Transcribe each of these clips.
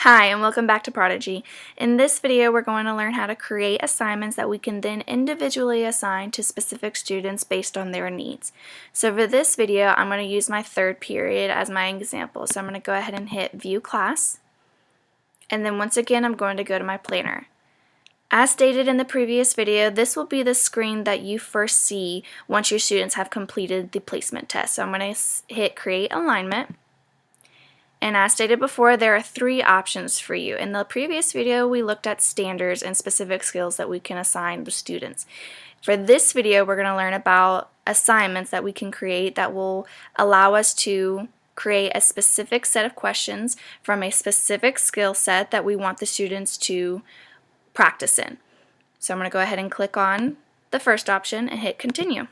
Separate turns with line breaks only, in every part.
Hi, and welcome back to Prodigy. In this video, we're going to learn how to create assignments that we can then individually assign to specific students based on their needs. So for this video, I'm going to use my third period as my example. So I'm going to go ahead and hit View Class, and then once again, I'm going to go to my planner. As stated in the previous video, this will be the screen that you first see once your students have completed the placement test. So I'm going to hit Create Alignment. And as stated before, there are three options for you. In the previous video, we looked at standards and specific skills that we can assign to students. For this video, we're going to learn about assignments that we can create that will allow us to create a specific set of questions from a specific skill set that we want the students to practice in. So I'm going to go ahead and click on the first option and hit Continue.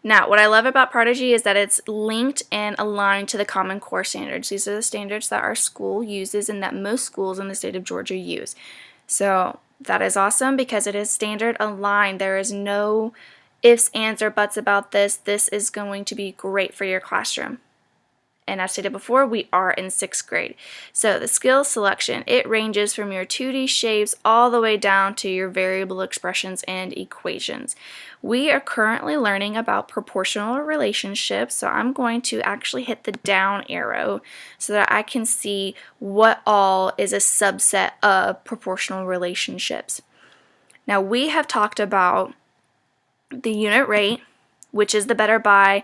Now, what I love about Prodigy is that it's linked and aligned to the Common Core standards. These are the standards that our school uses and that most schools in the state of Georgia use. So that is awesome because it is standard aligned. There is no ifs, ands, or buts about this. This is going to be great for your classroom. And as stated before, we are in 6th grade. So the skill selection, it ranges from your 2D shapes all the way down to your variable expressions and equations. We are currently learning about proportional relationships, so I'm going to actually hit the down arrow so that I can see what all is a subset of proportional relationships. Now we have talked about the unit rate, which is the better by.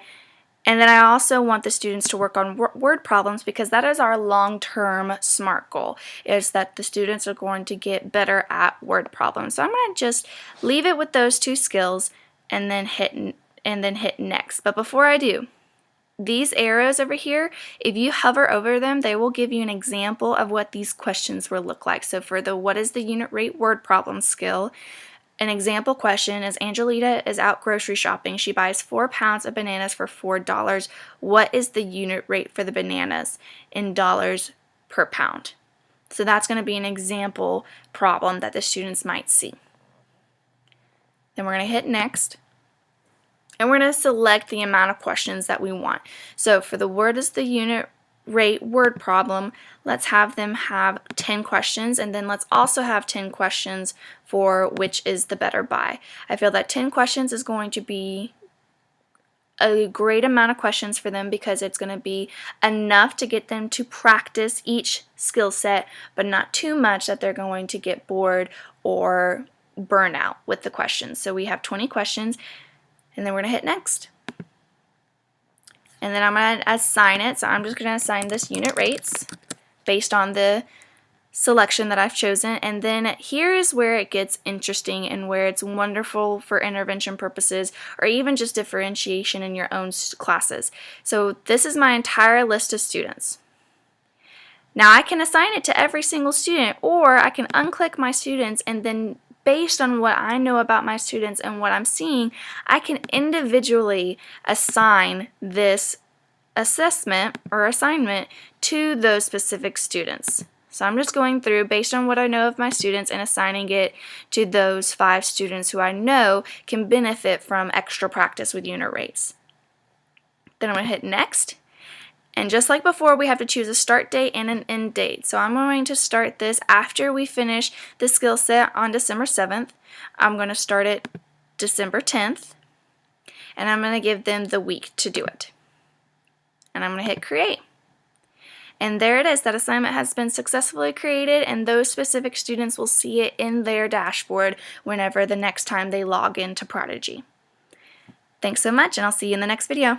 And then I also want the students to work on word problems because that is our long-term SMART goal, is that the students are going to get better at word problems. So I'm going to just leave it with those two skills and then hit next. But before I do, these arrows over here, if you hover over them, they will give you an example of what these questions will look like. So for the what is the unit rate word problem skill, an example question is Angelita is out grocery shopping. She buys 4 pounds of bananas for $4. What is the unit rate for the bananas in dollars per pound? So that's going to be an example problem that the students might see. Then we're going to hit next. And we're going to select the amount of questions that we want. So for the word is the unit rate word problem, let's have them have 10 questions, and then let's also have 10 questions for which is the better by. I feel that 10 questions is going to be a great amount of questions for them because it's going to be enough to get them to practice each skill set, but not too much that they're going to get bored or burn out with the questions. So we have 20 questions, and then we're going to hit next. And then I'm going to assign it, so I'm just going to assign this unit rates based on the selection that I've chosen. And then here is where it gets interesting and where it's wonderful for intervention purposes or even just differentiation in your own classes. So this is my entire list of students. Now I can assign it to every single student, or I can unclick my students, and then based on what I know about my students and what I'm seeing, I can individually assign this assessment or assignment to those specific students. So I'm just going through based on what I know of my students and assigning it to those 5 students who I know can benefit from extra practice with unit rates. Then I'm going to hit next. And just like before, we have to choose a start date and an end date. So I'm going to start this after we finish the skill set on December 7th. I'm going to start it December 10th. And I'm going to give them the week to do it. And I'm going to hit create. And there it is. That assignment has been successfully created, and those specific students will see it in their dashboard whenever the next time they log into Prodigy. Thanks so much, and I'll see you in the next video.